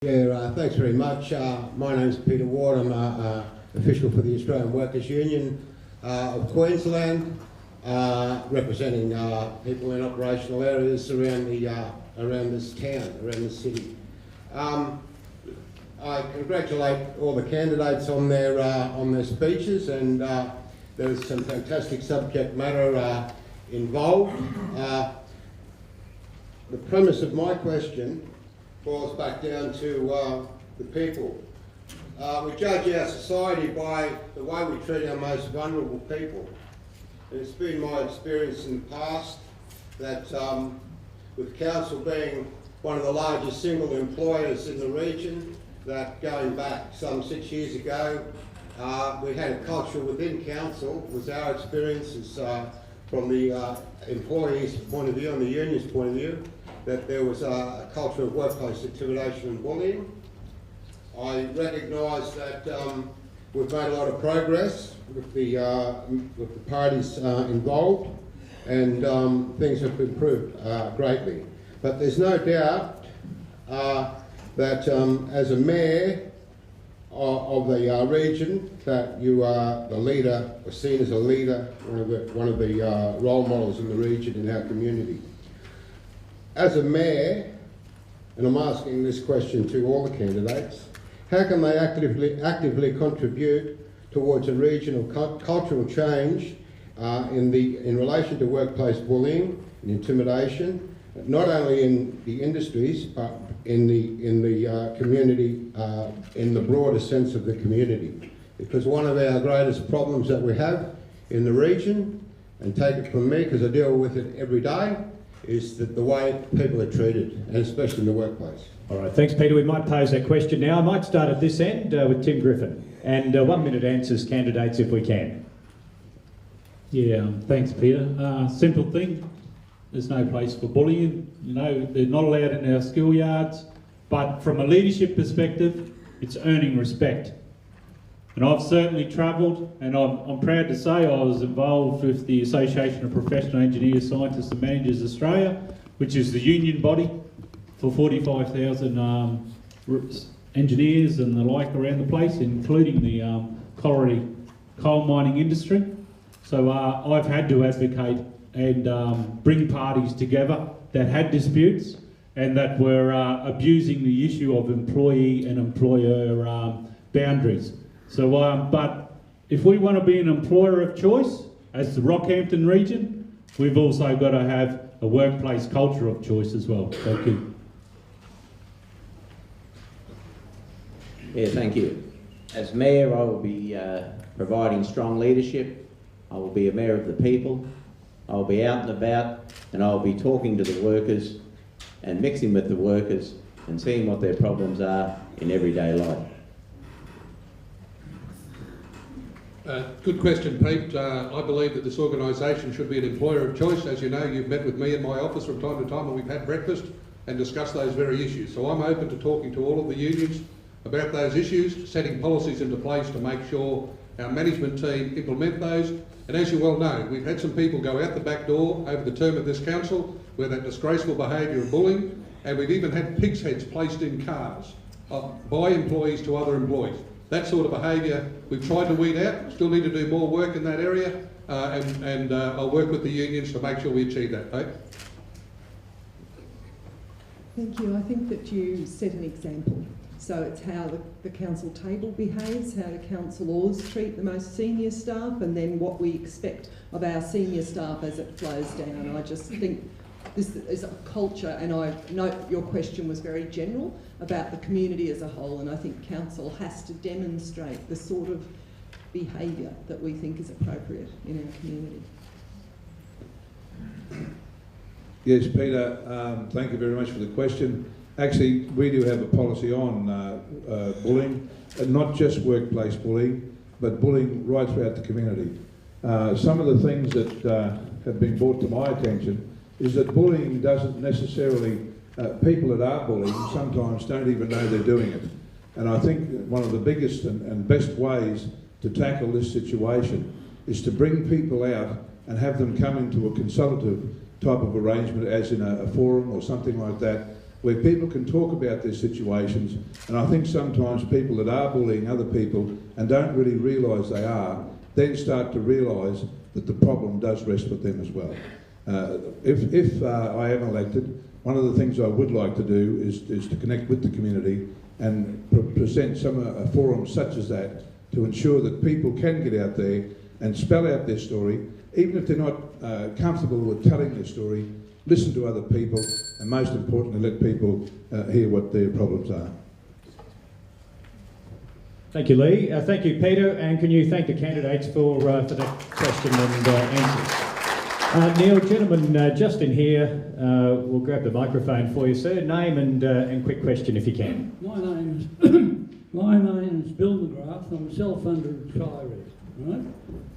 Yeah, thanks very much. My name's Peter Ward. I'm official for the Australian Workers' Union of Queensland, representing people in operational areas around this town, around this city. I congratulate all the candidates on their speeches, and there's some fantastic subject matter involved. The premise of my question boils back down to the people. We judge our society by the way we treat our most vulnerable people. And it's been my experience in the past that with council being one of the largest single employers in the region, that going back some 6 years ago, we had a culture within council, was our experiences from the employees' point of view and the union's point of view, that there was a culture of workplace intimidation and bullying. I recognise that we've made a lot of progress with the parties involved, and things have improved greatly. But there's no doubt that as a mayor of the region, that you are the leader, or seen as a leader, one of the role models in the region, in our community. As a mayor, and I'm asking this question to all the candidates, how can they actively contribute towards a regional cultural change in relation to workplace bullying and intimidation, not only in the industries but in the community, in the broader sense of the community? Because one of our greatest problems that we have in the region, and take it from me because I deal with it every day, is that the way people are treated, and especially in the workplace. All right, thanks Peter. We might pose that question now. I might start at this end with Tim Griffin, and 1 minute answers, candidates, if we can. Yeah, thanks Peter. Simple thing, there's no place for bullying. You know, they're not allowed in our schoolyards, but from a leadership perspective, it's earning respect. And I've certainly travelled, and I'm proud to say I was involved with the Association of Professional Engineers, Scientists and Managers Australia, which is the union body for 45,000 engineers and the like around the place, including the Corrie coal mining industry. So I've had to advocate and bring parties together that had disputes and that were abusing the issue of employee and employer boundaries. So, but if we want to be an employer of choice, as the Rockhampton region, we've also got to have a workplace culture of choice as well. Thank you. Yeah, thank you. As Mayor, I will be providing strong leadership. I will be a mayor of the people. I will be out and about, and I will be talking to the workers and mixing with the workers and seeing what their problems are in everyday life. Good question, Pete. I believe that this organisation should be an employer of choice. As you know, you've met with me in my office from time to time, and we've had breakfast and discussed those very issues. So I'm open to talking to all of the unions about those issues, setting policies into place to make sure our management team implement those. And as you well know, we've had some people go out the back door over the term of this council where that disgraceful behaviour of bullying, and we've even had pig's heads placed in cars by employees to other employees. That sort of behaviour we've tried to weed out. Still need to do more work in that area, and I'll work with the unions to make sure we achieve that. Pete? Thank you. I think that you set an example. So it's how the council table behaves, how the councillors treat the most senior staff, and then what we expect of our senior staff as it flows down. I just think this is a culture, and I note your question was very general about the community as a whole, and I think council has to demonstrate the sort of behaviour that we think is appropriate in our community. Yes, Peter, thank you very much for the question. Actually, we do have a policy on bullying, and not just workplace bullying, but bullying right throughout the community. Some of the things that have been brought to my attention is that bullying doesn't necessarily, people that are bullying sometimes don't even know they're doing it. And I think one of the biggest and best ways to tackle this situation is to bring people out and have them come into a consultative type of arrangement, as in a forum or something like that, where people can talk about their situations, and I think sometimes people that are bullying other people and don't really realise they are, then start to realise that the problem does rest with them as well. If I am elected, one of the things I would like to do is to connect with the community and present a forum such as that to ensure that people can get out there and spell out their story, even if they're not comfortable with telling their story. Listen to other people, and most importantly, let people hear what their problems are. Thank you, Lee. Thank you, Peter. And can you thank the candidates for that question and answers? Neil, gentlemen, just in here, we'll grab the microphone for you, sir. Name and quick question if you can. My name is Bill McGrath. I'm a self-funded retiree. Right?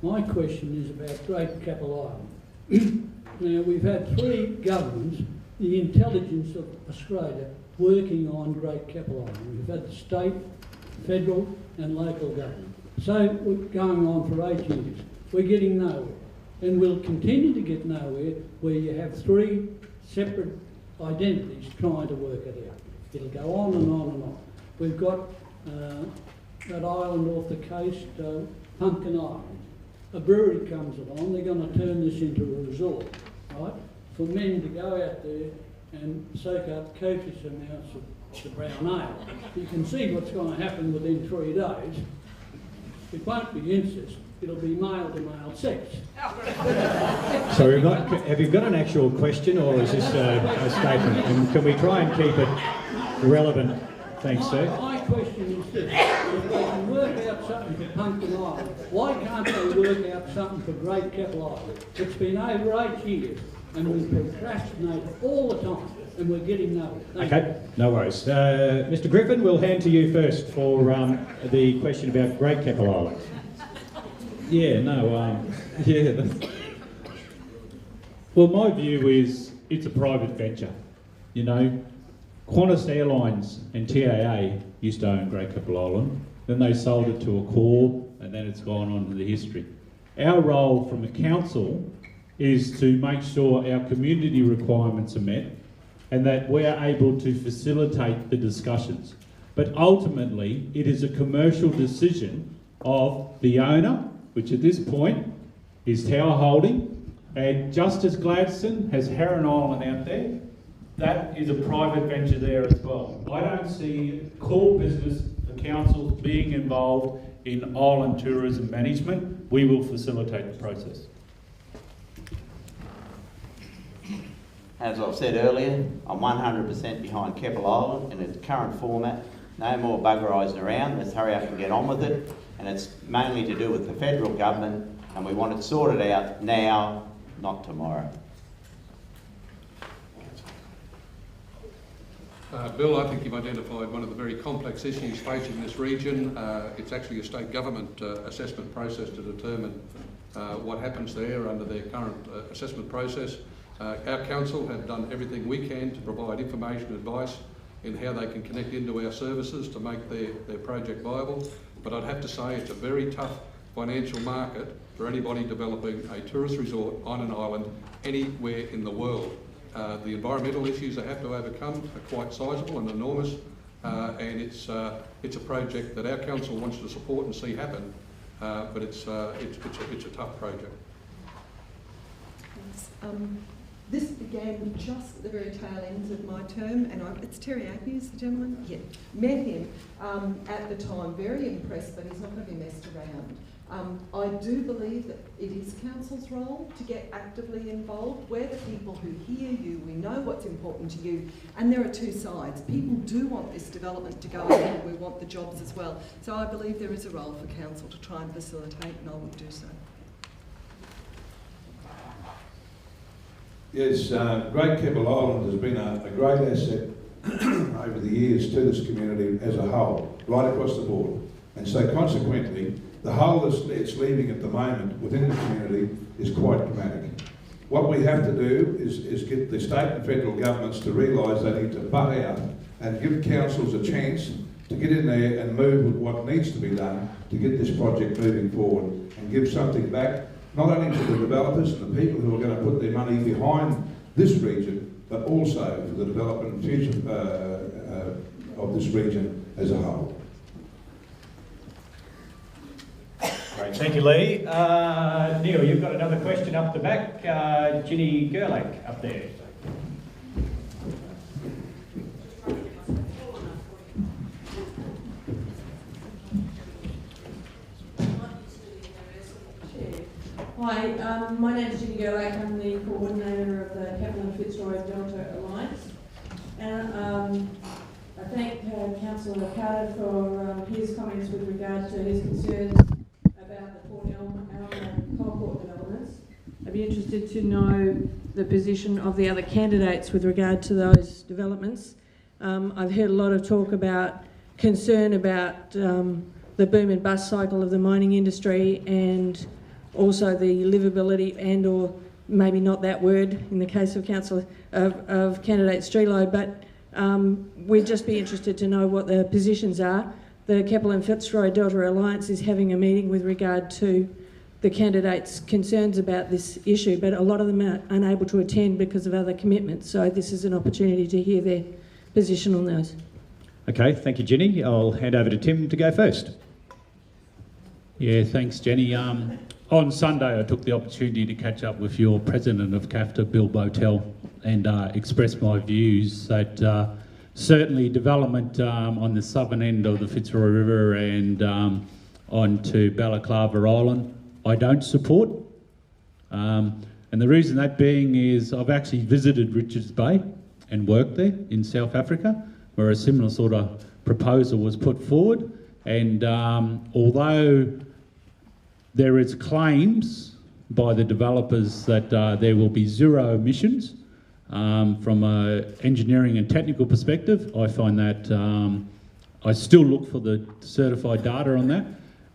My question is about Great Capel Island. Now, we've had 3 governments, the intelligence of Australia, working on Great Capel Island. We've had the state, federal and local government. So we're going on for 8 years. We're getting nowhere. And we'll continue to get nowhere where you have 3 separate identities trying to work it out. It'll go on and on and on. We've got that island off the coast, Pumpkin Island. A brewery comes along, they're going to turn this into a resort, right? For men to go out there and soak up copious amounts of the brown ale. You can see what's going to happen within 3 days. It won't be incest, it'll be male-to-male sex. So have you got an actual question, or is this a statement? And can we try and keep it relevant? Thanks, sir. My question is this: if they can work out something for Pumpkin Island, why can't they work out something for Great Capel Island? It's been over 8 years, and we've procrastinated all the time, and we're getting nowhere. Okay, no worries. Mr. Griffin, we'll hand to you first for the question about Great Capel Island. Yeah, well, my view is it's a private venture. You know, Qantas Airlines and TAA used to own Great Capel Island, then they sold it to a corp, and then it's gone on to the history. Our role from a council is to make sure our community requirements are met and that we're able to facilitate the discussions. But ultimately, it is a commercial decision of the owner, which at this point is Tower Holding, and just as Gladstone has Heron Island out there, that is a private venture there as well. I don't see core business for councils being involved in island tourism management. We will facilitate the process. As I've said earlier, I'm 100% behind Keppel Island in its current format. No more buggerising around, let's hurry up and get on with it. And it's mainly to do with the federal government, and we want it sorted out now, not tomorrow. Bill, I think you've identified one of the very complex issues facing this region. It's actually a state government assessment process to determine what happens there under their current assessment process. Our council have done everything we can to provide information and advice in how they can connect into our services to make their project viable. But I'd have to say it's a very tough financial market for anybody developing a tourist resort on an island anywhere in the world. The environmental issues they have to overcome are quite sizable and enormous, and it's a project that our council wants to support and see happen, but it's a tough project. This began just at the very tail end of my term, and it's Terry Appice, the gentleman? Yeah. Met him at the time, very impressed, but he's not going to be messed around. I do believe that it is council's role to get actively involved. We're the people who hear you, we know what's important to you, and there are 2 sides. People do want this development to go ahead, we want the jobs as well. So I believe there is a role for council to try and facilitate, and I would do so. Yes, Great Keppel Island has been a great asset over the years to this community as a whole, right across the board. And so consequently, the hole it's leaving at the moment within the community is quite dramatic. What we have to do is get the state and federal governments to realise they need to butt out and give councils a chance to get in there and move with what needs to be done to get this project moving forward and give something back, not only to the developers and the people who are going to put their money behind this region, but also for the development and future of this region as a whole. Great, thank you, Lee. Neil, you've got another question up the back. Ginny Gerlach up there. Hi, my name is Ginny Gerlach. I'm the coordinator of the Capital and Fitzroy Delta Alliance. And I thank Councillor Carter for his comments with regard to his concerns about the Port Alma coal port developments. I'd be interested to know the position of the other candidates with regard to those developments. I've heard a lot of talk about concern about the boom and bust cycle of the mining industry, and also the livability and or maybe not that word in the case of Councillor of candidate Strelo, but we'd just be interested to know what the positions are. The Keppel and Fitzroy Delta Alliance is having a meeting with regard to the candidates' concerns about this issue, but a lot of them are unable to attend because of other commitments, so this is an opportunity to hear their position on those. Okay, thank you, Ginny. I'll hand over to Tim to go first. Yeah, thanks, Jenny. On Sunday, I took the opportunity to catch up with your president of CAFTA, Bill Botel, and express my views that certainly development on the southern end of the Fitzroy River and onto Balaclava Island, I don't support. And the reason that being is I've actually visited Richards Bay and worked there in South Africa, where a similar sort of proposal was put forward. And although there is claims by the developers that there will be zero emissions from an engineering and technical perspective, I find that I still look for the certified data on that.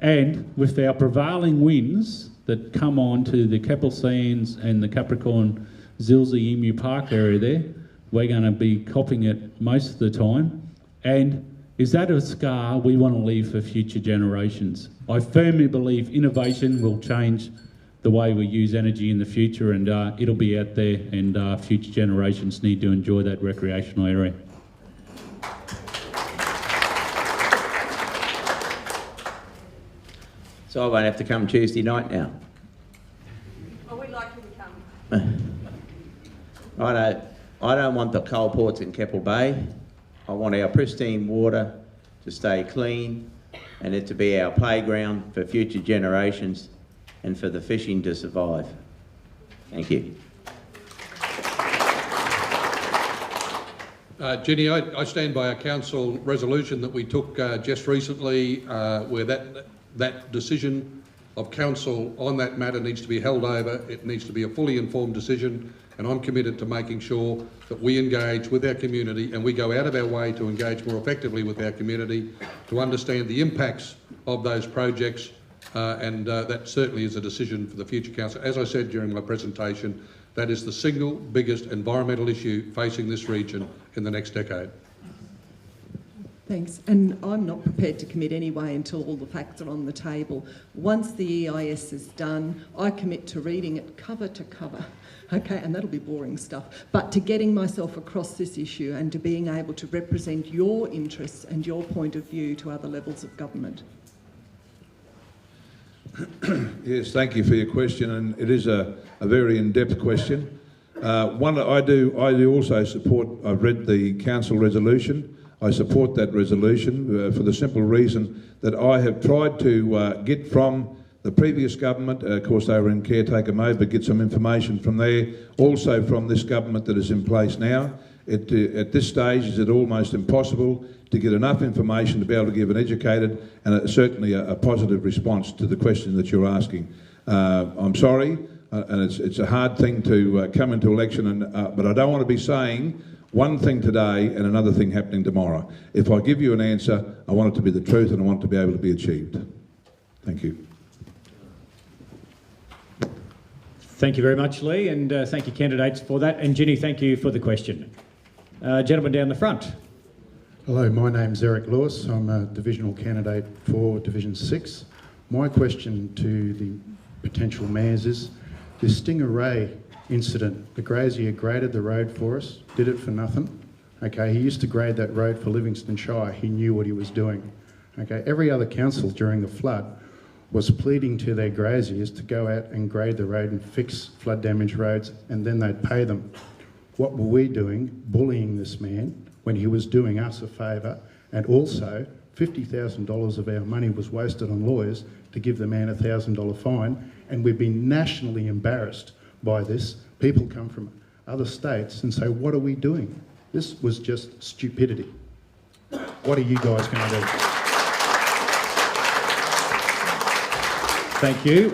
And with our prevailing winds that come on to the Keppel Sands and the Capricorn, Zilsey, Emu Park area there, we're going to be copping it most of the time. And is that a scar we want to leave for future generations? I firmly believe innovation will change the way we use energy in the future, and it'll be out there, and future generations need to enjoy that recreational area. So I won't have to come Tuesday night now. Oh, we'd like you to come. I don't want the coal ports in Keppel Bay. I want our pristine water to stay clean and it to be our playground for future generations and for the fishing to survive. Thank you. Jenny, I stand by a council resolution that we took just recently where that decision of council on that matter needs to be held over. It needs to be a fully informed decision, and I'm committed to making sure that we engage with our community and we go out of our way to engage more effectively with our community to understand the impacts of those projects, and that certainly is a decision for the future council. As I said during my presentation, that is the single biggest environmental issue facing this region in the next decade. Thanks. And I'm not prepared to commit anyway until all the facts are on the table. Once the EIS is done, I commit to reading it cover to cover. Okay, and that'll be boring stuff. But to getting myself across this issue and to being able to represent your interests and your point of view to other levels of government. Yes, thank you for your question, and it is a very in-depth question. One, I do also support, I've read the council resolution. I support that resolution for the simple reason that I have tried to get from the previous government, of course they were in caretaker mode, but get some information from there, also from this government that is in place now. At this stage, is it almost impossible to get enough information to be able to give an educated and certainly a positive response to the question that you're asking. I'm sorry, and it's a hard thing to come into election, but I don't want to be saying one thing today and another thing happening tomorrow. If I give you an answer, I want it to be the truth and I want it to be able to be achieved. Thank you. Thank you very much, Lee, and thank you, candidates, for that. And Ginny, thank you for the question. Gentleman down the front. Hello, my name's Eric Lewis. I'm a divisional candidate for Division 6. My question to the potential mayors is, this stingray incident. The grazier graded the road for us, did it for nothing. Okay, he used to grade that road for Livingston Shire. He knew what he was doing. Okay, every other council during the flood was pleading to their graziers to go out and grade the road and fix flood damaged roads, and then they'd pay them. What were we doing? Bullying this man when he was doing us a favour, and also $50,000 of our money was wasted on lawyers to give the man a $1,000 fine, and we've been nationally embarrassed by this. People come from other states and say, what are we doing? This was just stupidity. What are you guys going to do? Thank you.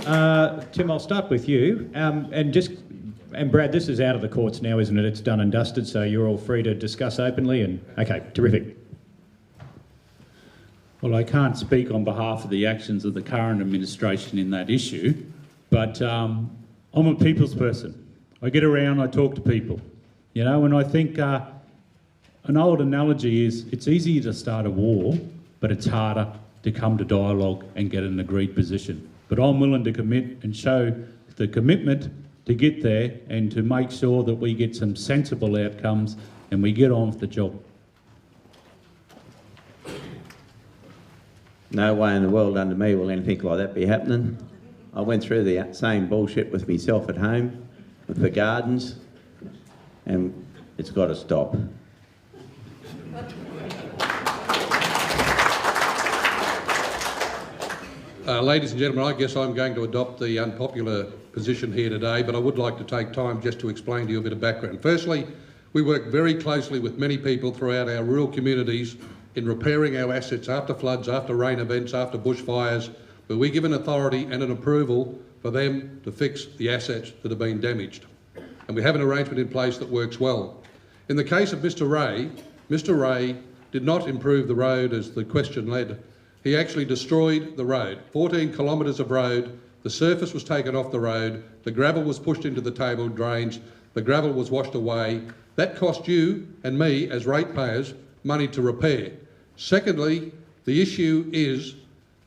Tim, I'll start with you. And Brad, this is out of the courts now, isn't it? It's done and dusted, so you're all free to discuss openly. And okay, terrific. Well, I can't speak on behalf of the actions of the current administration in that issue, but I'm a people's person. I get around, I talk to people, you know, and I think an old analogy is it's easier to start a war, but it's harder to come to dialogue and get an agreed position. But I'm willing to commit and show the commitment to get there and to make sure that we get some sensible outcomes and we get on with the job. No way in the world under me will anything like that be happening. I went through the same bullshit with myself at home, with the gardens, and it's got to stop. Ladies and gentlemen, I guess I'm going to adopt the unpopular position here today, but I would like to take time just to explain to you a bit of background. Firstly, we work very closely with many people throughout our rural communities in repairing our assets after floods, after rain events, after bushfires, where we give an authority and an approval for them to fix the assets that have been damaged. And we have an arrangement in place that works well. In the case of Mr Ray did not improve the road as the question led. He actually destroyed the road, 14 kilometres of road. The surface was taken off the road, the gravel was pushed into the table drains, the gravel was washed away. That cost you and me as ratepayers money to repair. Secondly, the issue is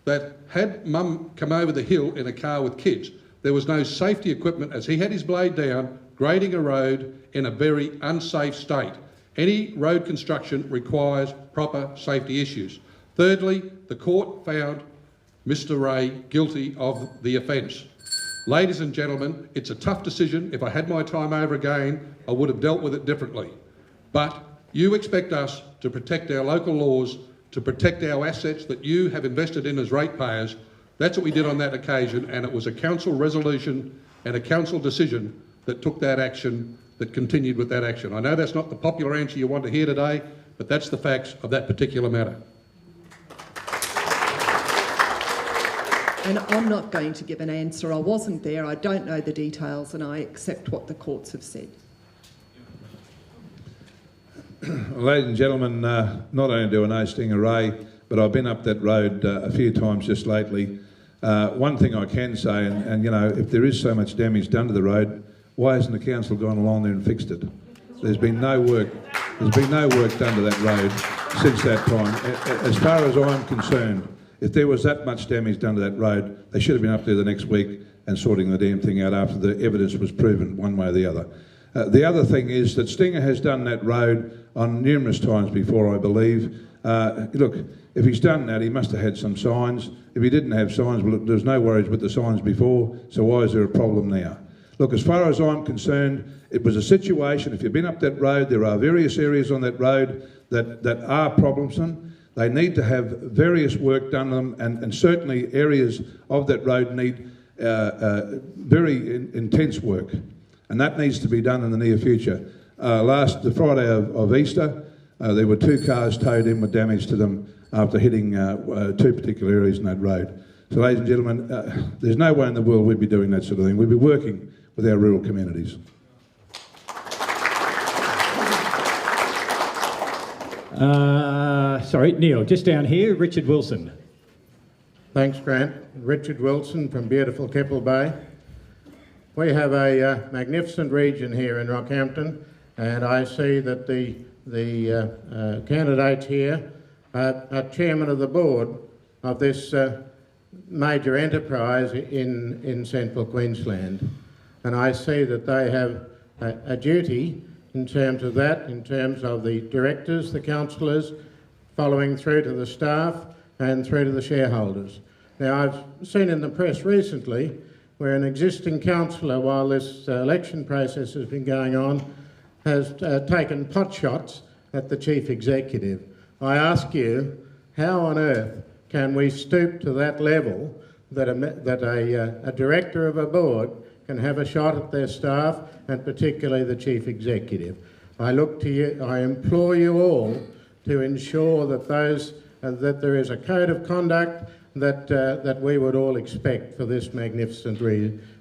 that had Mum come over the hill in a car with kids, there was no safety equipment as he had his blade down, grading a road in a very unsafe state. Any road construction requires proper safety issues. Thirdly, the court found Mr Ray guilty of the offence. Ladies and gentlemen, it's a tough decision. If I had my time over again, I would have dealt with it differently. But you expect us to protect our local laws, to protect our assets that you have invested in as ratepayers. That's what we did on that occasion, and it was a council resolution and a council decision that took that action, that continued with that action. I know that's not the popular answer you want to hear today, but that's the facts of that particular matter. And I'm not going to give an answer. I wasn't there, I don't know the details, and I accept what the courts have said. Ladies and gentlemen, not only do I know Stinger Ray, but I've been up that road a few times just lately. One thing I can say, and you know, if there is so much damage done to the road, why hasn't the council gone along there and fixed it? There's been no work done to that road since that time. As far as I'm concerned, if there was that much damage done to that road, they should have been up there the next week and sorting the damn thing out after the evidence was proven one way or the other. The other thing is that Stinger has done that road on numerous times before, I believe. Look, if he's done that, he must have had some signs. If he didn't have signs, well, there's no worries with the signs before, so why is there a problem now? Look, as far as I'm concerned, it was a situation, if you've been up that road, there are various areas on that road that are problemsome. They need to have various work done on them, and certainly areas of that road need very intense work, and that needs to be done in the near future. The Friday of Easter, there were 2 cars towed in with damage to them after hitting 2 particular areas in that road. So, ladies and gentlemen, there's no way in the world we'd be doing that sort of thing. We'd be working with our rural communities. Sorry, Neil, just down here, Richard Wilson. Thanks, Grant. Richard Wilson from beautiful Keppel Bay. We have a magnificent region here in Rockhampton, and I see that the candidates here are chairman of the board of this major enterprise in central Queensland. and I see that they have a duty in terms of that, in terms of the directors, the councillors, following through to the staff and through to the shareholders. Now, I've seen in the press recently where an existing councillor, while this election process has been going on, has taken potshots at the chief executive. I ask you, how on earth can we stoop to that level that a director of a board can have a shot at their staff, and particularly the chief executive? I look to you, I implore you all to ensure that that there is a code of conduct that we would all expect for this magnificent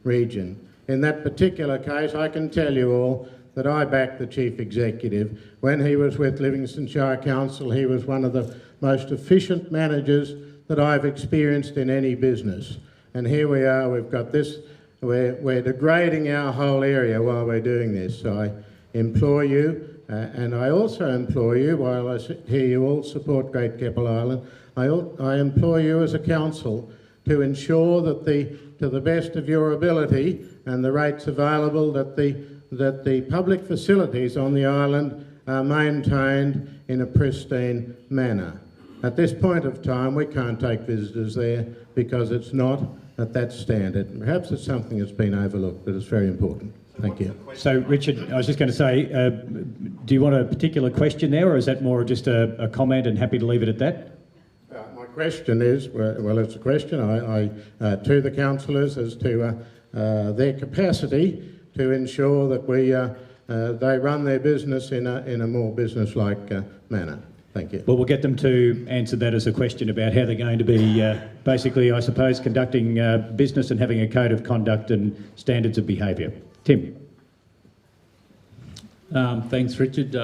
region. In that particular case, I can tell you all that I backed the chief executive. When he was with Livingston Shire Council, he was one of the most efficient managers that I've experienced in any business. And here we are, we've got this, we're degrading our whole area while we're doing this. So I implore you, and I also implore you, while I hear you all support Great Keppel Island, I implore you as a council to ensure that to the best of your ability and the rates available, that the public facilities on the island are maintained in a pristine manner. At this point of time, we can't take visitors there because it's not at that standard. Perhaps it's something that's been overlooked, but it's very important. Thank you. So, Richard, I was just going to say, do you want a particular question there, or is that more just a comment, and happy to leave it at that? My question is, well, it's a question to the councillors as to their capacity to ensure that they run their business in a more business-like manner. Thank you. Well, we'll get them to answer that as a question about how they're going to be, basically, I suppose, conducting business and having a code of conduct and standards of behaviour. Tim. Thanks, Richard.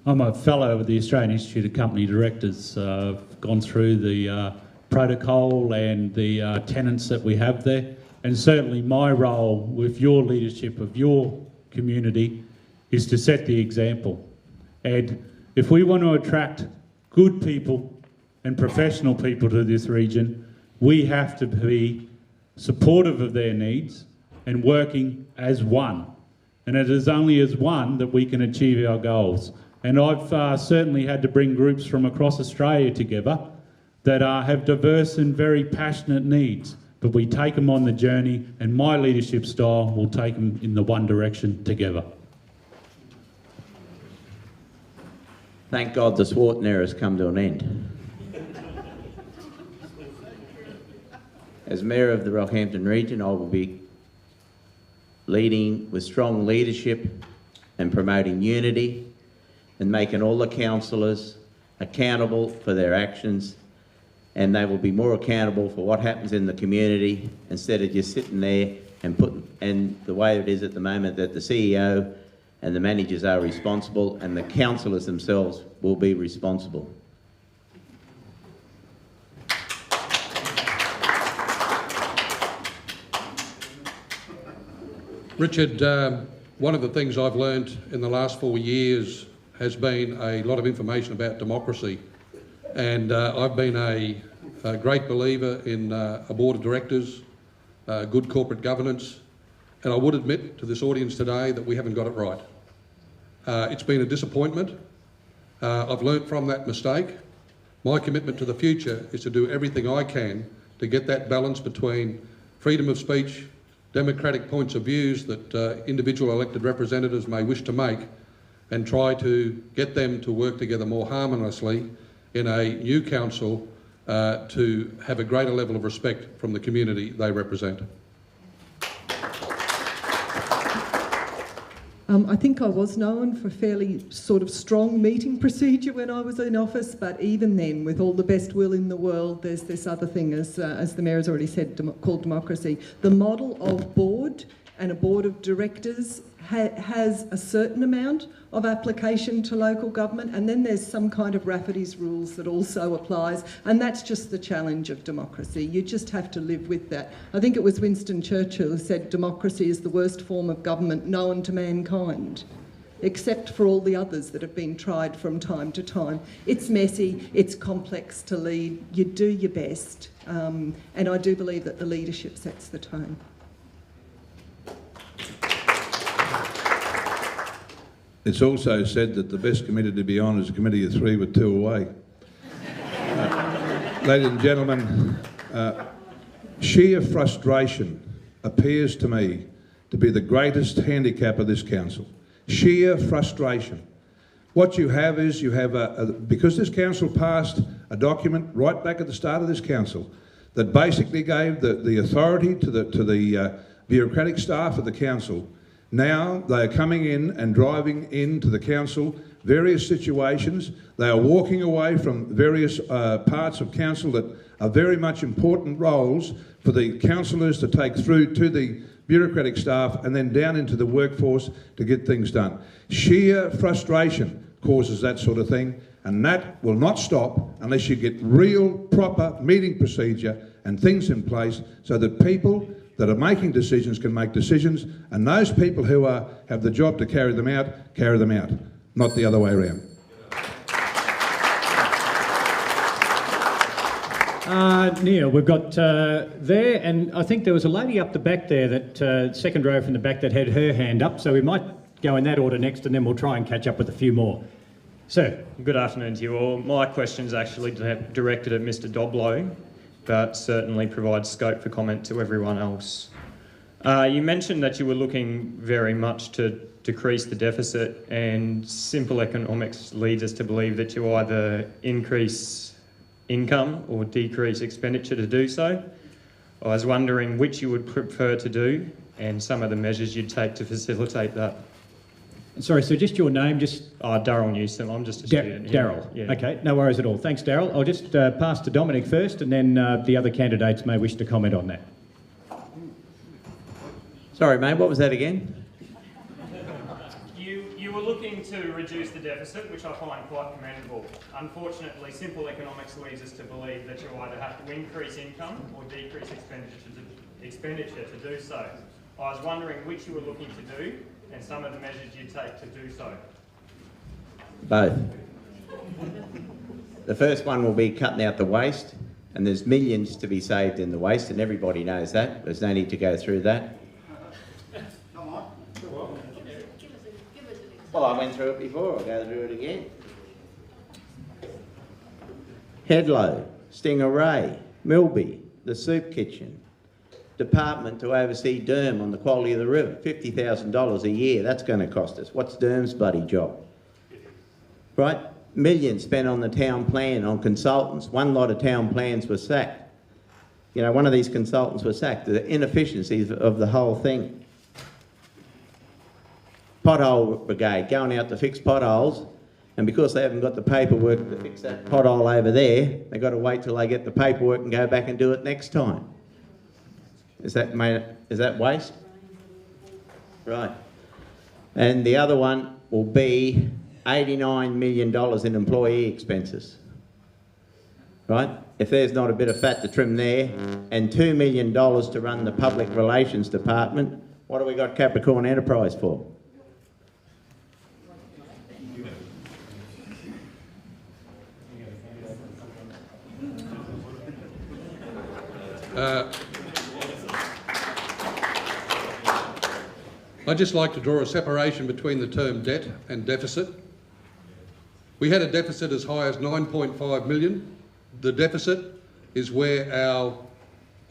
I'm a fellow of the Australian Institute of Company Directors. I've gone through the protocol and the tenets that we have there, and certainly my role with your leadership of your community is to set the example. And if we want to attract good people and professional people to this region, we have to be supportive of their needs and working as one. And it is only as one that we can achieve our goals. And I've certainly had to bring groups from across Australia together that have diverse and very passionate needs, but we take them on the journey, and my leadership style will take them in the one direction together. Thank God the Swarton era has come to an end. As Mayor of the Rockhampton region, I will be leading with strong leadership and promoting unity and making all the councillors accountable for their actions, and they will be more accountable for what happens in the community instead of just sitting there and the way it is at the moment, that the CEO and the managers are responsible and the councillors themselves will be responsible. Richard, one of the things I've learned in the last 4 years has been a lot of information about democracy. And I've been a great believer in a board of directors, good corporate governance, and I would admit to this audience today that we haven't got it right. It's been a disappointment. I've learnt from that mistake. My commitment to the future is to do everything I can to get that balance between freedom of speech, democratic points of views that individual elected representatives may wish to make, and try to get them to work together more harmoniously in a new council to have a greater level of respect from the community they represent. I think I was known for fairly sort of strong meeting procedure when I was in office, but even then, with all the best will in the world, there's this other thing, as the Mayor has already said, called democracy. The model of board and a board of directors has a certain amount of application to local government, and then there's some kind of Rafferty's rules that also applies, and that's just the challenge of democracy. You just have to live with that. I think it was Winston Churchill who said democracy is the worst form of government known to mankind, except for all the others that have been tried from time to time. It's messy, it's complex to lead, you do your best, and I do believe that the leadership sets the tone. It's also said that the best committee to be on is a committee of three with two away. Ladies and gentlemen, sheer frustration appears to me to be the greatest handicap of this council. Sheer frustration. What you have is, because this council passed a document right back at the start of this council that basically gave the authority to the bureaucratic staff of the council. Now they are coming in and driving into the council various situations. They are walking away from various parts of council that are very much important roles for the councillors to take through to the bureaucratic staff and then down into the workforce to get things done. Sheer frustration causes that sort of thing, and that will not stop unless you get real proper meeting procedure and things in place so that people that are making decisions can make decisions, and those people who have the job to carry them out, not the other way around. Neil, we've got there, and I think there was a lady up the back there, that second row from the back, that had her hand up, so we might go in that order next, and then we'll try and catch up with a few more. Sir. Good afternoon to you all. My question's actually directed at Mr. Doblo, but certainly provides scope for comment to everyone else. You mentioned that you were looking very much to decrease the deficit, and simple economics leads us to believe that you either increase income or decrease expenditure to do so. I was wondering which you would prefer to do and some of the measures you'd take to facilitate that. Sorry, so just your name, Daryl Newsom. I'm just a student here. Daryl. Yeah. Okay, no worries at all. Thanks, Daryl. I'll just pass to Dominic first, and then the other candidates may wish to comment on that. Sorry, mate, what was that again? You were looking to reduce the deficit, which I find quite commendable. Unfortunately, simple economics leads us to believe that you either have to increase income or decrease expenditure to do so. I was wondering which you were looking to do and some of the measures you take to do so. Both. The first one will be cutting out the waste, and there's millions to be saved in the waste, and everybody knows that. There's no need to go through that. Well, I went through it before, I'll go through it again. Headlow, Stingeray, Milby, the soup kitchen, department to oversee Derm on the quality of the river, $50,000 a year, that's going to cost us. What's Derm's bloody job? Right? Millions spent on the town plan, on consultants. One lot of town plans were sacked. You know, one of these consultants was sacked. The inefficiencies of the whole thing. Pothole brigade, going out to fix potholes, and because they haven't got the paperwork to fix that pothole over there, they've got to wait till they get the paperwork and go back and do it next time. Is that waste? Right. And the other one will be $89 million in employee expenses. Right? If there's not a bit of fat to trim there, and $2 million to run the public relations department, what have we got Capricorn Enterprise for? I'd just like to draw a separation between the term debt and deficit. We had a deficit as high as 9.5 million. The deficit is where our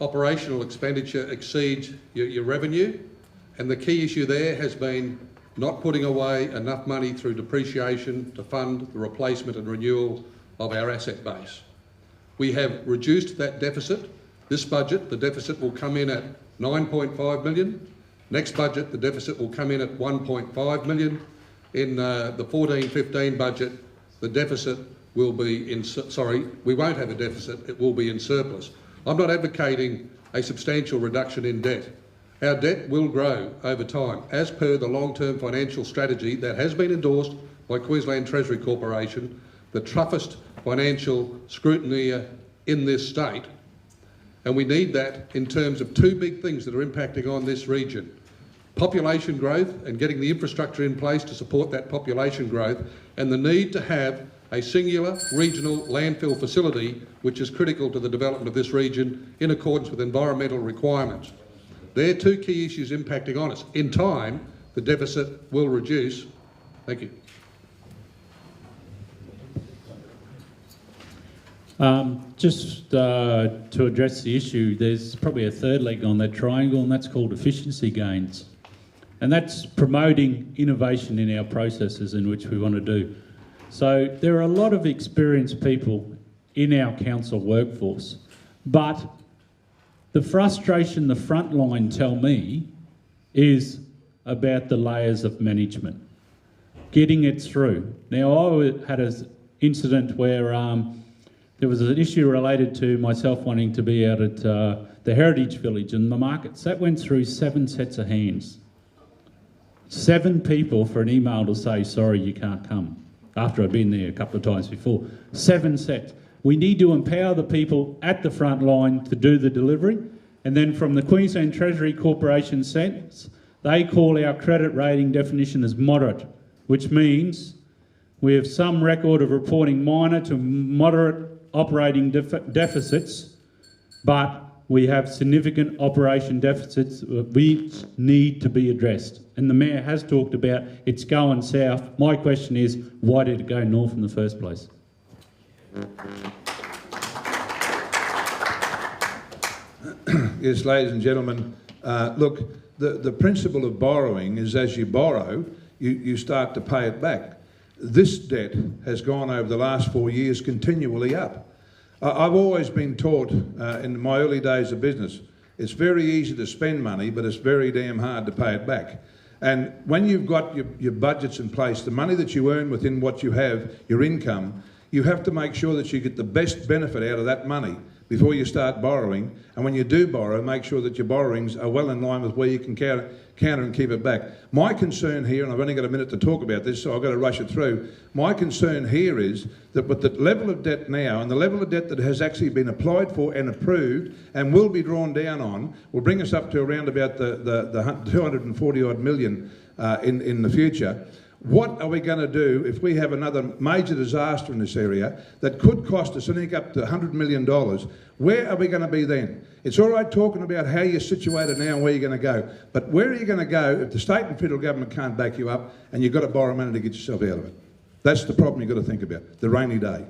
operational expenditure exceeds your revenue, and the key issue there has been not putting away enough money through depreciation to fund the replacement and renewal of our asset base. We have reduced that deficit. This budget, the deficit will come in at 9.5 million. Next budget, the deficit will come in at 1.5 million. In the 14-15 budget, the deficit will be we won't have a deficit, it will be in surplus. I'm not advocating a substantial reduction in debt. Our debt will grow over time, as per the long-term financial strategy that has been endorsed by Queensland Treasury Corporation, the toughest financial scrutineer in this state. And we need that in terms of two big things that are impacting on this region. Population growth and getting the infrastructure in place to support that population growth, and the need to have a singular regional landfill facility which is critical to the development of this region in accordance with environmental requirements. They're two key issues impacting on us. In time, the deficit will reduce Thank you. Just to address the issue, there's probably a third leg on that triangle, and that's called efficiency gains. And that's promoting innovation in our processes in which we want to do. So there are a lot of experienced people in our council workforce, but the frustration the front line tell me is about the layers of management, getting it through. Now, I had an incident where there was an issue related to myself wanting to be out at the Heritage Village and the markets. That went through 7 sets of hands. 7 people for an email to say, sorry, you can't come, after I'd been there a couple of times before. 7 sets. We need to empower the people at the front line to do the delivery. And then from the Queensland Treasury Corporation sense, they call our credit rating definition as moderate, which means we have some record of reporting minor to moderate operating deficits, but we have significant operation deficits which need to be addressed. And the Mayor has talked about it's going south. My question is, why did it go north in the first place? Yes, ladies and gentlemen, look, the principle of borrowing is as you borrow, you start to pay it back. This debt has gone over the last 4 years continually up. I've always been taught in my early days of business, it's very easy to spend money, but it's very damn hard to pay it back. And when you've got your budgets in place, the money that you earn within what you have, your income, you have to make sure that you get the best benefit out of that money before you start borrowing. And when you do borrow, make sure that your borrowings are well in line with where you can counter and keep it back. My concern here, and I've only got a minute to talk about this, so I've got to rush it through. My concern here is that with the level of debt now and the level of debt that has actually been applied for and approved and will be drawn down on, will bring us up to around about the 240 odd million in the future. What are we going to do if we have another major disaster in this area that could cost us anything up to $100 million? Where are we going to be then? It's all right talking about how you're situated now and where you're going to go, but where are you going to go if the state and federal government can't back you up and you've got to borrow money to get yourself out of it? That's the problem you've got to think about, the rainy day.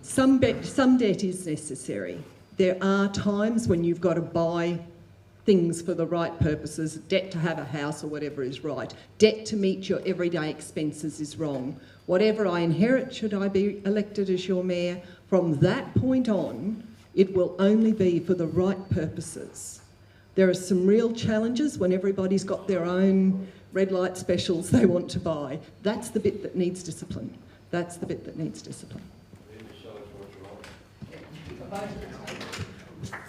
Some debt is necessary. There are times when you've got to buy things for the right purposes. Debt to have a house or whatever is right. Debt to meet your everyday expenses is wrong. Whatever I inherit, should I be elected as your mayor, from that point on, it will only be for the right purposes. There are some real challenges when everybody's got their own red light specials they want to buy. That's the bit that needs discipline. That's the bit that needs discipline.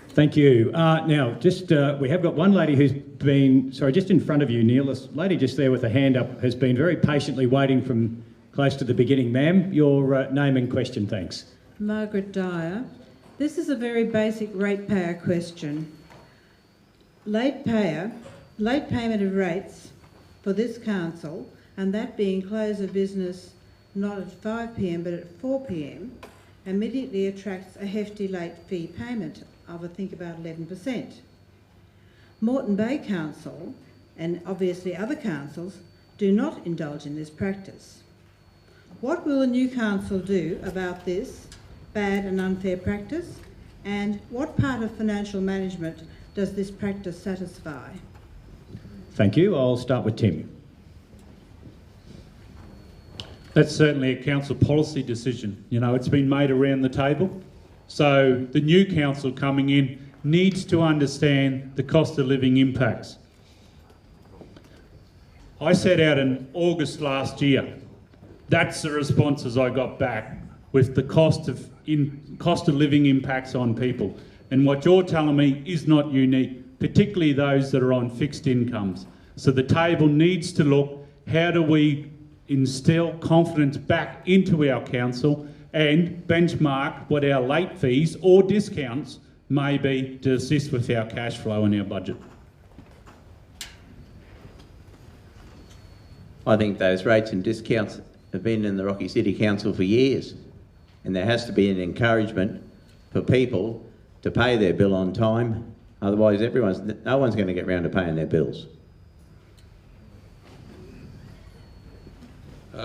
Thank you. Now, just we have got one lady who's been, sorry, just in front of you, Neil. This lady just there with a hand up has been very patiently waiting from close to the beginning. Ma'am, your name and question, thanks. Margaret Dyer. This is a very basic ratepayer question. Late payment of rates for this council, and that being close of business not at 5 p.m. but at 4 p.m, immediately attracts a hefty late fee payment of I think about 11%. Moreton Bay Council, and obviously other councils, do not indulge in this practice. What will the new council do about this bad and unfair practice, and what part of financial management does this practice satisfy? Thank you. I'll start with Tim. That's certainly a council policy decision. You know, it's been made around the table. So the new council coming in needs to understand the cost of living impacts. I set out in August last year. That's the responses I got back with the cost of living impacts on people. And what you're telling me is not unique, particularly those that are on fixed incomes. So the table needs to look, how do we instill confidence back into our council and benchmark what our late fees or discounts may be to assist with our cash flow and our budget. I think those rates and discounts have been in the Rocky City Council for years, and there has to be an encouragement for people to pay their bill on time. Otherwise, no one's going to get round to paying their bills.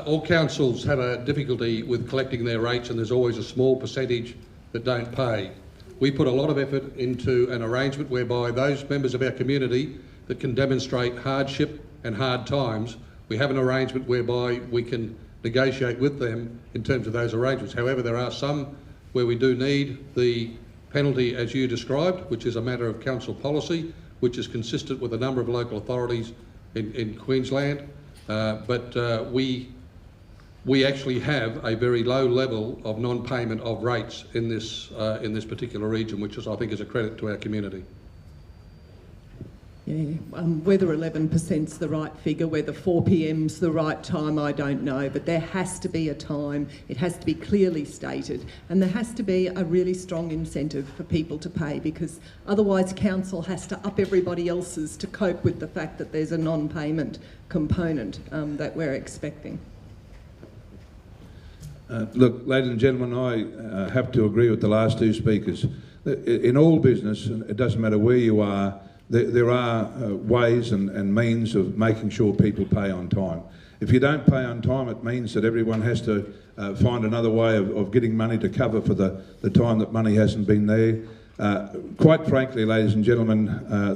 All councils have a difficulty with collecting their rates, and there's always a small percentage that don't pay. We put a lot of effort into an arrangement whereby those members of our community that can demonstrate hardship and hard times, we have an arrangement whereby we can negotiate with them in terms of those arrangements. However, there are some where we do need the penalty as you described, which is a matter of council policy, which is consistent with a number of local authorities in Queensland. We actually have a very low level of non-payment of rates in this particular region, which I think is a credit to our community. Yeah, whether 11%'s the right figure, whether 4 p.m.'s the right time, I don't know, but there has to be a time, it has to be clearly stated, and there has to be a really strong incentive for people to pay, because otherwise council has to up everybody else's to cope with the fact that there's a non-payment component that we're expecting. Look, ladies and gentlemen, I have to agree with the last two speakers. In all business, and it doesn't matter where you are, there are ways and means of making sure people pay on time. If you don't pay on time, it means that everyone has to find another way of getting money to cover for the time that money hasn't been there. Quite frankly, ladies and gentlemen,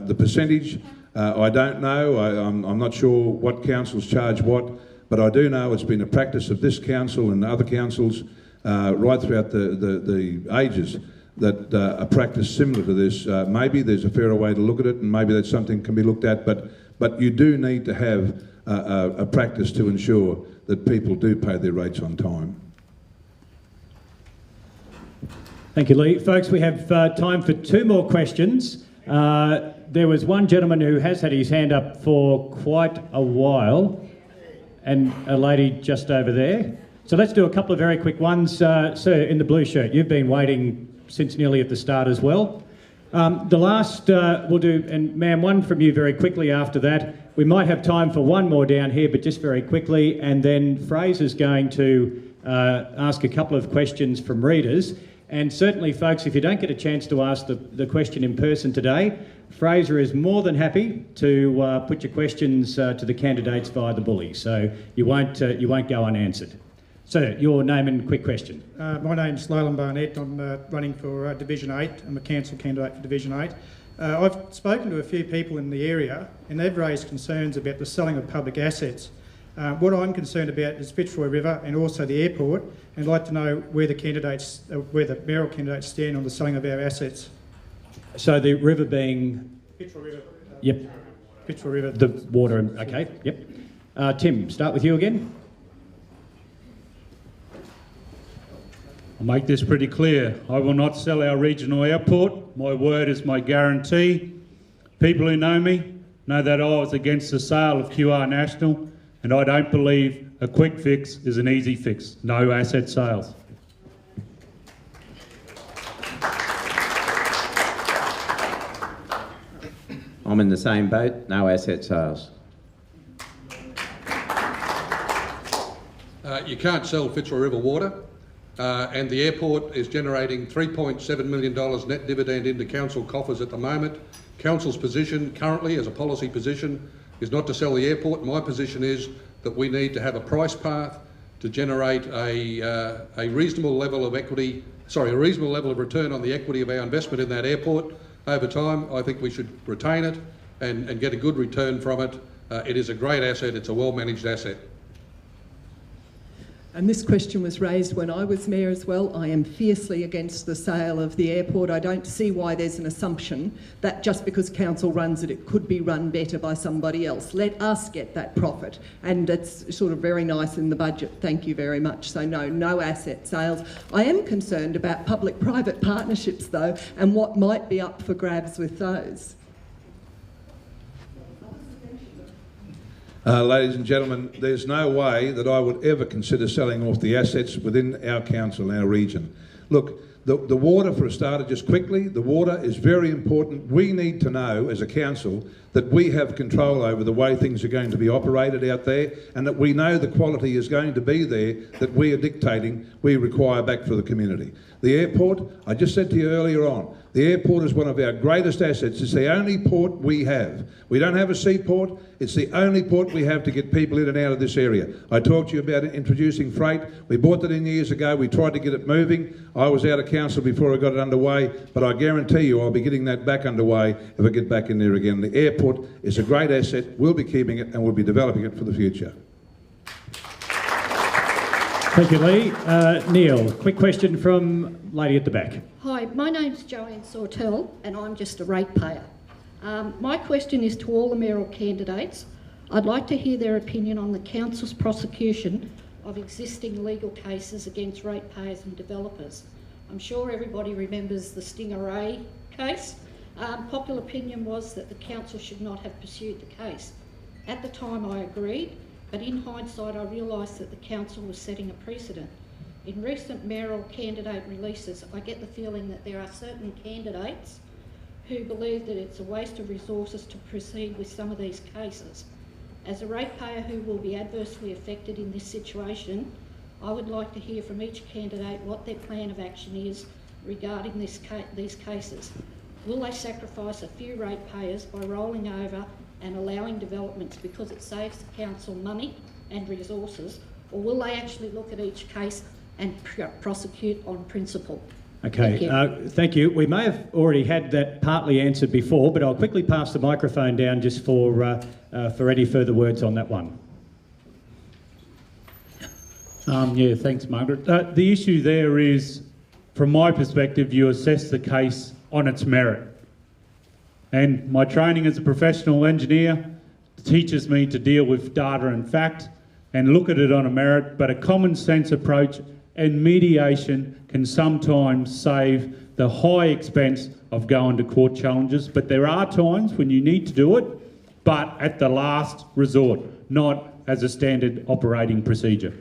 the percentage, I don't know. I'm not sure what councils charge what, but I do know it's been a practice of this council and other councils right throughout the ages that a practice similar to this. Maybe there's a fairer way to look at it, and maybe that's something can be looked at, but you do need to have a practice to ensure that people do pay their rates on time. Thank you, Lee. Folks, we have time for 2 more questions. There was one gentleman who has had his hand up for quite a while, and a lady just over there. So let's do a couple of very quick ones. Sir, in the blue shirt, you've been waiting since nearly at the start as well. The last we'll do, and ma'am, one from you very quickly after that. We might have time for one more down here, but just very quickly, and then Fraser's going to ask a couple of questions from readers. And certainly, folks, if you don't get a chance to ask the question in person today, Fraser is more than happy to put your questions to the candidates via the bully, so you won't go unanswered. So, your name and quick question. My name's Leyland Barnett. I'm running for Division 8. I'm a council candidate for Division 8. I've spoken to a few people in the area, and they've raised concerns about the selling of public assets. What I'm concerned about is Fitzroy River and also the airport, and I'd like to know where the mayoral candidates stand on the selling of our assets. So the river being... Fitzroy River. Yep. Fitzroy River. The water, okay, yep. Tim, start with you again. I'll make this pretty clear. I will not sell our regional airport. My word is my guarantee. People who know me know that I was against the sale of QR National, and I don't believe a quick fix is an easy fix. No asset sales. I'm in the same boat, no asset sales. You can't sell Fitzroy River water, and the airport is generating $3.7 million net dividend into council coffers at the moment. Council's position currently, as a policy position, is not to sell the airport. My position is that we need to have a price path to generate a reasonable level of equity, a reasonable level of return on the equity of our investment in that airport. Over time, I think we should retain it and get a good return from it. It is a great asset, it's a well-managed asset. And this question was raised when I was mayor as well. I am fiercely against the sale of the airport. I don't see why there's an assumption that just because council runs it, it could be run better by somebody else. Let us get that profit. And it's sort of very nice in the budget. Thank you very much. So no asset sales. I am concerned about public-private partnerships though, and what might be up for grabs with those. Ladies and gentlemen, there's no way that I would ever consider selling off the assets within our council, our region. Look, the water, for a starter, just quickly, the water is very important. We need to know, as a council, that we have control over the way things are going to be operated out there, and that we know the quality is going to be there that we are dictating we require back for the community. The airport, I just said to you earlier on, the airport is one of our greatest assets. It's the only port we have. We don't have a seaport. It's the only port we have to get people in and out of this area. I talked to you about introducing freight. We bought that in years ago. We tried to get it moving. I was out of council before I got it underway, but I guarantee you I'll be getting that back underway if I get back in there again. The airport is a great asset. We'll be keeping it and we'll be developing it for the future. Thank you, Lee. Neil, quick question from lady at the back. Hi, my name's Joanne Sortel and I'm just a ratepayer. My question is to all the mayoral candidates. I'd like to hear their opinion on the council's prosecution of existing legal cases against ratepayers and developers. I'm sure everybody remembers the Stingray case. Popular opinion was that the council should not have pursued the case. At the time I agreed, but in hindsight I realised that the council was setting a precedent. In recent mayoral candidate releases, I get the feeling that there are certain candidates who believe that it's a waste of resources to proceed with some of these cases. As a ratepayer who will be adversely affected in this situation, I would like to hear from each candidate what their plan of action is regarding these cases. Will they sacrifice a few ratepayers by rolling over and allowing developments because it saves the council money and resources, or will they actually look at each case and prosecute on principle? Okay, thank you. We may have already had that partly answered before, but I'll quickly pass the microphone down just for any further words on that one. Yeah, thanks, Margaret. The issue there is, from my perspective, you assess the case on its merit. And my training as a professional engineer teaches me to deal with data and fact and look at it on a merit, but a common sense approach and mediation can sometimes save the high expense of going to court challenges. But there are times when you need to do it, but at the last resort, not as a standard operating procedure.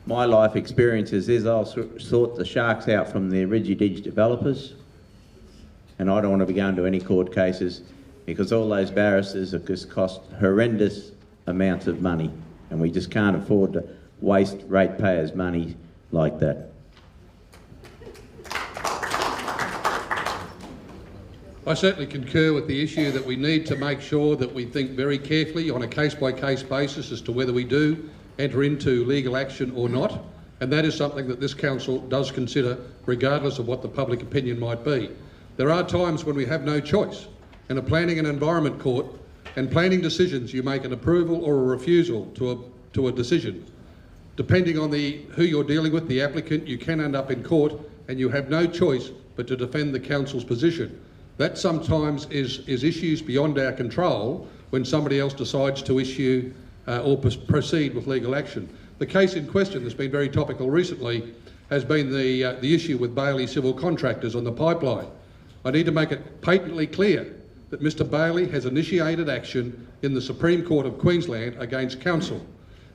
My life experiences is I'll sort the sharks out from the Rigididge developers, and I don't want to be going to any court cases because all those barristers have just cost horrendous amounts of money, and we just can't afford to waste ratepayers' money like that. I certainly concur with the issue that we need to make sure that we think very carefully on a case-by-case basis as to whether we do enter into legal action or not, and that is something that this council does consider regardless of what the public opinion might be. There are times when we have no choice. In a planning and environment court and planning decisions, you make an approval or a refusal to a decision. Depending on who you're dealing with, the applicant, you can end up in court and you have no choice but to defend the council's position. That sometimes is issues beyond our control when somebody else decides to issue or proceed with legal action. The case in question that's been very topical recently has been the issue with Bailey Civil Contractors on the pipeline. I need to make it patently clear that Mr Bailey has initiated action in the Supreme Court of Queensland against council.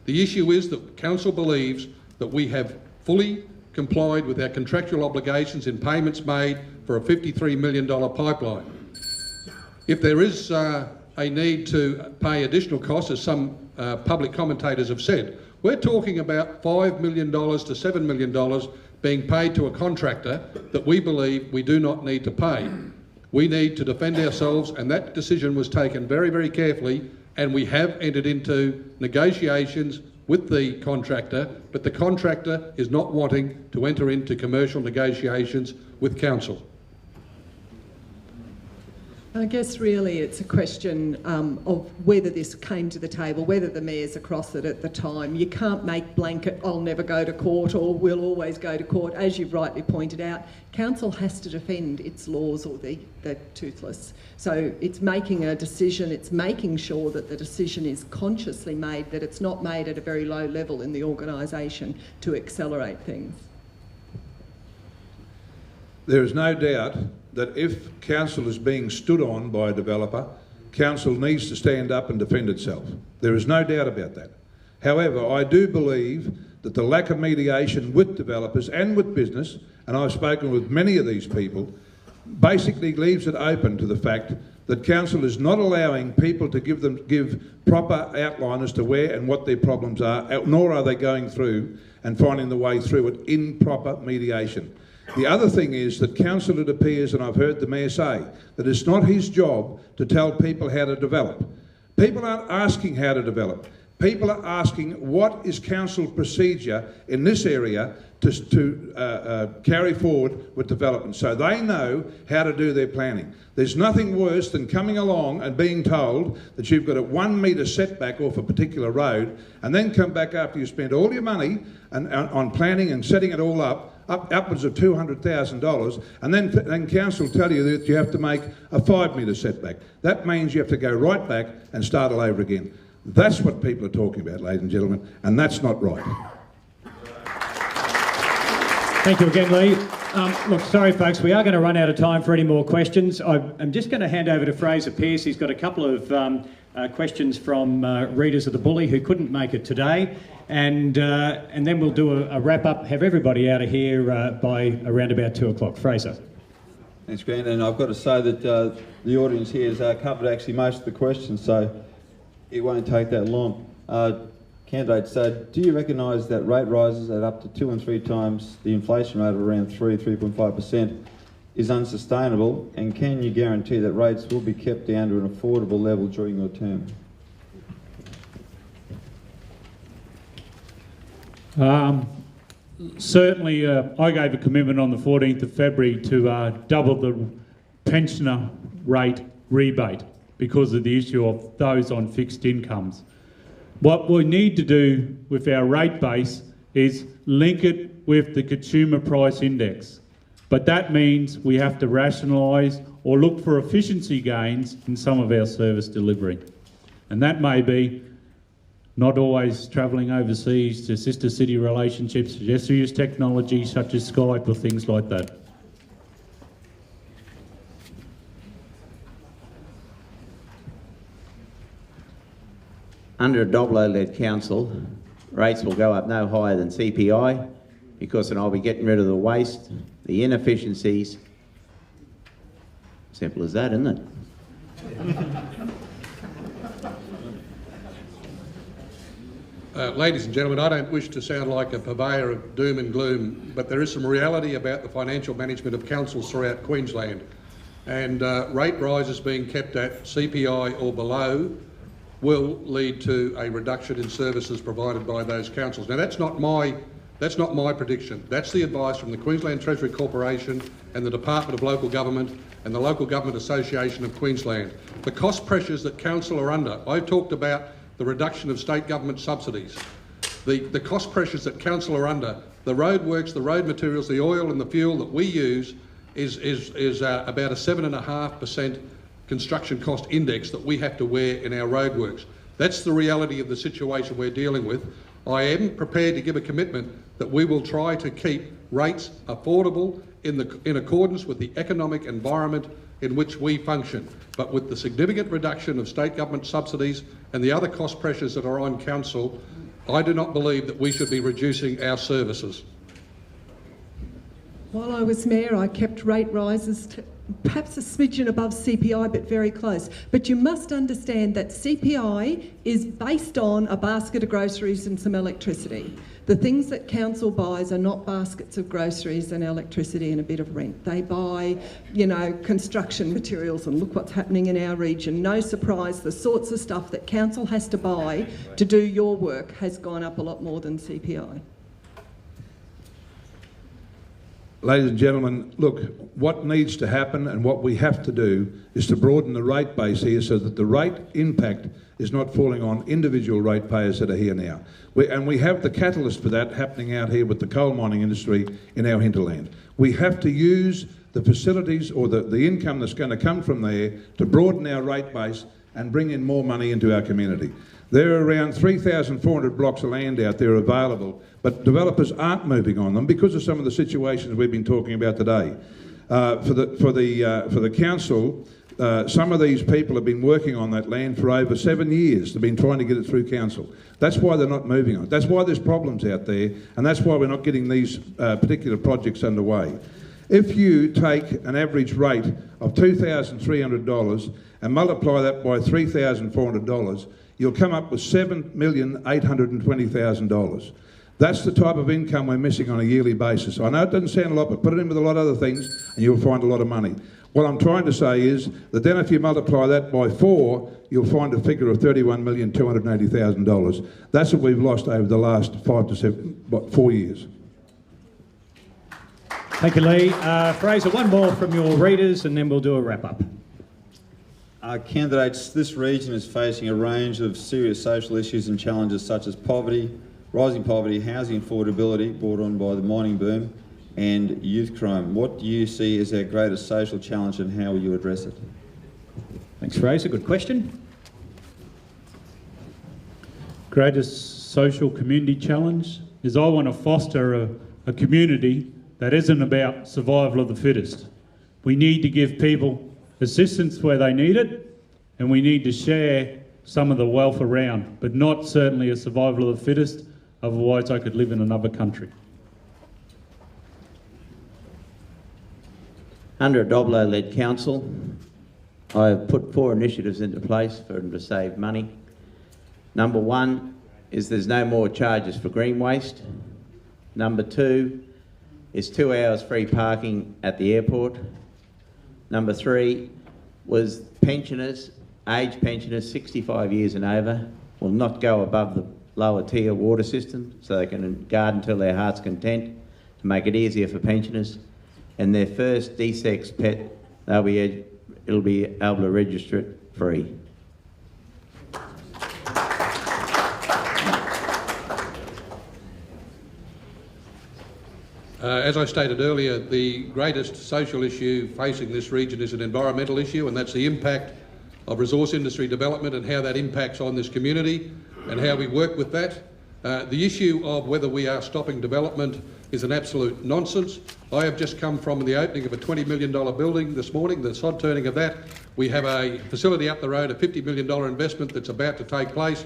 The issue is that council believes that we have fully complied with our contractual obligations in payments made for a $53 million pipeline. If there is a need to pay additional costs, as some public commentators have said, we're talking about $5 million to $7 million being paid to a contractor that we believe we do not need to pay. We need to defend ourselves, and that decision was taken very, very carefully, and we have entered into negotiations with the contractor, but the contractor is not wanting to enter into commercial negotiations with council. I guess really it's a question of whether this came to the table, whether the mayor's across it at the time. You can't make blanket, I'll never go to court or we'll always go to court. As you've rightly pointed out, council has to defend its laws or the toothless. So it's making a decision, it's making sure that the decision is consciously made, that it's not made at a very low level in the organisation to accelerate things. There is no doubt that if council is being stood on by a developer, council needs to stand up and defend itself. There is no doubt about that. However, I do believe that the lack of mediation with developers and with business, and I've spoken with many of these people, basically leaves it open to the fact that council is not allowing people to give proper outline as to where and what their problems are, nor are they going through and finding the way through it in proper mediation. The other thing is that council, it appears, and I've heard the Mayor say, that it's not his job to tell people how to develop. People aren't asking how to develop. People are asking what is council procedure in this area to carry forward with development, so they know how to do their planning. There's nothing worse than coming along and being told that you've got a 1 metre setback off a particular road, and then come back after you spent all your money on planning and setting it all up upwards of $200,000, and then council tell you that you have to make a 5 metre setback. That means you have to go right back and start all over again. That's what people are talking about, ladies and gentlemen, and that's not right. Thank you again, Lee. Look, sorry folks, we are going to run out of time for any more questions. I'm just going to hand over to Fraser Pearce. He's got a couple of questions from readers of The Bully who couldn't make it today, and then we'll do a wrap-up, have everybody out of here by around about 2 o'clock. Fraser. Thanks, Grant, and I've got to say that the audience here has covered actually most of the questions, so it won't take that long. Candidates, do you recognise that rate rises at up to 2 and 3 times the inflation rate of around 3.5% is unsustainable, and can you guarantee that rates will be kept down to an affordable level during your term? Certainly, I gave a commitment on the 14th of February to double the pensioner rate rebate because of the issue of those on fixed incomes. What we need to do with our rate base is link it with the consumer price index. But that means we have to rationalise or look for efficiency gains in some of our service delivery. And that may be not always travelling overseas to sister city relationships, just use technology such as Skype or things like that. Under a Doblo-led council, rates will go up no higher than CPI, because then I'll be getting rid of the waste, the inefficiencies. Simple as that, isn't it? Ladies and gentlemen, I don't wish to sound like a purveyor of doom and gloom, but there is some reality about the financial management of councils throughout Queensland. And rate rises being kept at CPI or below will lead to a reduction in services provided by those councils. Now, that's not my prediction. That's the advice from the Queensland Treasury Corporation and the Department of Local Government and the Local Government Association of Queensland. The cost pressures that council are under, I talked about the reduction of state government subsidies. The cost pressures that council are under, the roadworks, the road materials, the oil and the fuel that we use is about a 7.5% construction cost index that we have to wear in our roadworks. That's the reality of the situation we're dealing with. I am prepared to give a commitment that we will try to keep rates affordable in accordance with the economic environment in which we function. But with the significant reduction of state government subsidies and the other cost pressures that are on council, I do not believe that we should be reducing our services. While I was Mayor, I kept rate rises to perhaps a smidgen above CPI, but very close. But you must understand that CPI is based on a basket of groceries and some electricity. The things that council buys are not baskets of groceries and electricity and a bit of rent. They buy, construction materials, and look what's happening in our region. No surprise, the sorts of stuff that council has to buy to do your work has gone up a lot more than CPI. Ladies and gentlemen, look, what needs to happen and what we have to do is to broaden the rate base here so that the rate impact is not falling on individual ratepayers that are here now. We have the catalyst for that happening out here with the coal mining industry in our hinterland. We have to use the facilities or the income that's going to come from there to broaden our rate base and bring in more money into our community. There are around 3,400 blocks of land out there available, but developers aren't moving on them because of some of the situations we've been talking about today. For the council, some of these people have been working on that land for over 7 years. They've been trying to get it through council. That's why they're not moving on it. That's why there's problems out there, and that's why we're not getting these particular projects underway. If you take an average rate of $2,300 and multiply that by $3,400, you'll come up with $7,820,000. That's the type of income we're missing on a yearly basis. I know it doesn't sound a lot, but put it in with a lot of other things and you'll find a lot of money. What I'm trying to say is that then if you multiply that by 4, you'll find a figure of $31,280,000. That's what we've lost over the last 4 years. Thank you, Lee. Fraser, one more from your readers and then we'll do a wrap-up. Candidates, this region is facing a range of serious social issues and challenges such as poverty, rising poverty, housing affordability brought on by the mining boom, and youth crime. What do you see as our greatest social challenge and how will you address it? Thanks, Fraser. Good question. Greatest social community challenge is I want to foster a community that isn't about survival of the fittest. We need to give people assistance where they need it, and we need to share some of the wealth around, but not certainly a survival of the fittest, otherwise I could live in another country. Under a Doblo-led council, I have put 4 initiatives into place for them to save money. Number 1 is there's no more charges for green waste. Number 2 is 2 hours free parking at the airport. Number 3 was pensioners, aged pensioners 65 years and over, will not go above the lower tier water system so they can garden till their heart's content to make it easier for pensioners. And their first D-Sex pet, it'll be able to register it free. As I stated earlier, the greatest social issue facing this region is an environmental issue, and that's the impact of resource industry development and how that impacts on this community and how we work with that. The issue of whether we are stopping development is an absolute nonsense. I have just come from the opening of a $20 million building this morning, the sod turning of that. We have a facility up the road, a $50 million investment that's about to take place.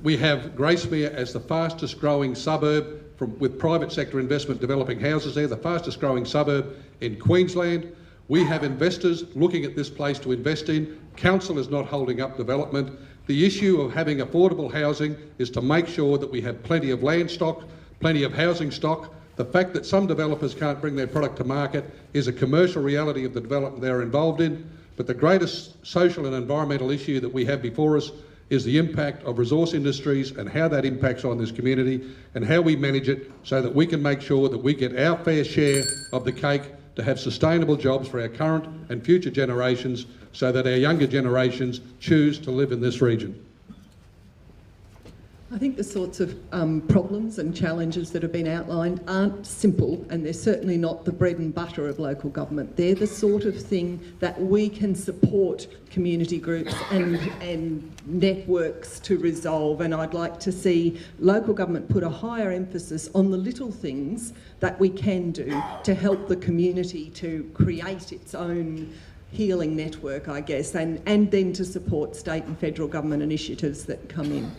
We have Gracemere as the fastest growing suburb with private sector investment developing houses there, the fastest growing suburb in Queensland. We have investors looking at this place to invest in. Council is not holding up development. The issue of having affordable housing is to make sure that we have plenty of land stock, plenty of housing stock. The fact that some developers can't bring their product to market is a commercial reality of the development they're involved in. But the greatest social and environmental issue that we have before us is the impact of resource industries and how that impacts on this community and how we manage it so that we can make sure that we get our fair share of the cake to have sustainable jobs for our current and future generations so that our younger generations choose to live in this region. I think the sorts of problems and challenges that have been outlined aren't simple, and they're certainly not the bread and butter of local government. They're the sort of thing that we can support community groups and networks to resolve, and I'd like to see local government put a higher emphasis on the little things that we can do to help the community to create its own healing network, I guess, and then to support state and federal government initiatives that come in.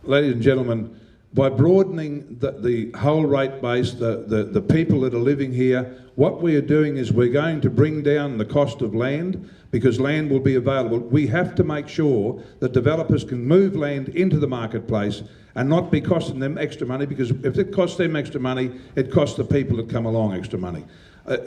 Ladies and gentlemen, by broadening the whole rate base, the people that are living here, what we are doing is we're going to bring down the cost of land because land will be available. We have to make sure that developers can move land into the marketplace and not be costing them extra money, because if it costs them extra money, it costs the people that come along extra money.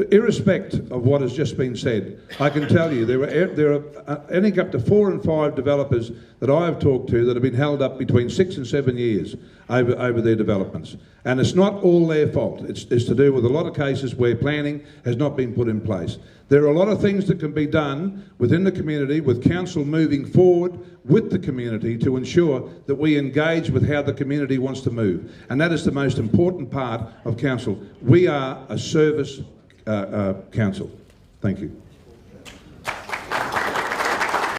Irrespective of what has just been said, I can tell you there are ending up to 4 and 5 developers that I have talked to that have been held up between 6 and 7 years over their developments. And it's not all their fault. It's to do with a lot of cases where planning has not been put in place. There are a lot of things that can be done within the community with council moving forward with the community to ensure that we engage with how the community wants to move. And that is the most important part of council. We are a service council. Thank you.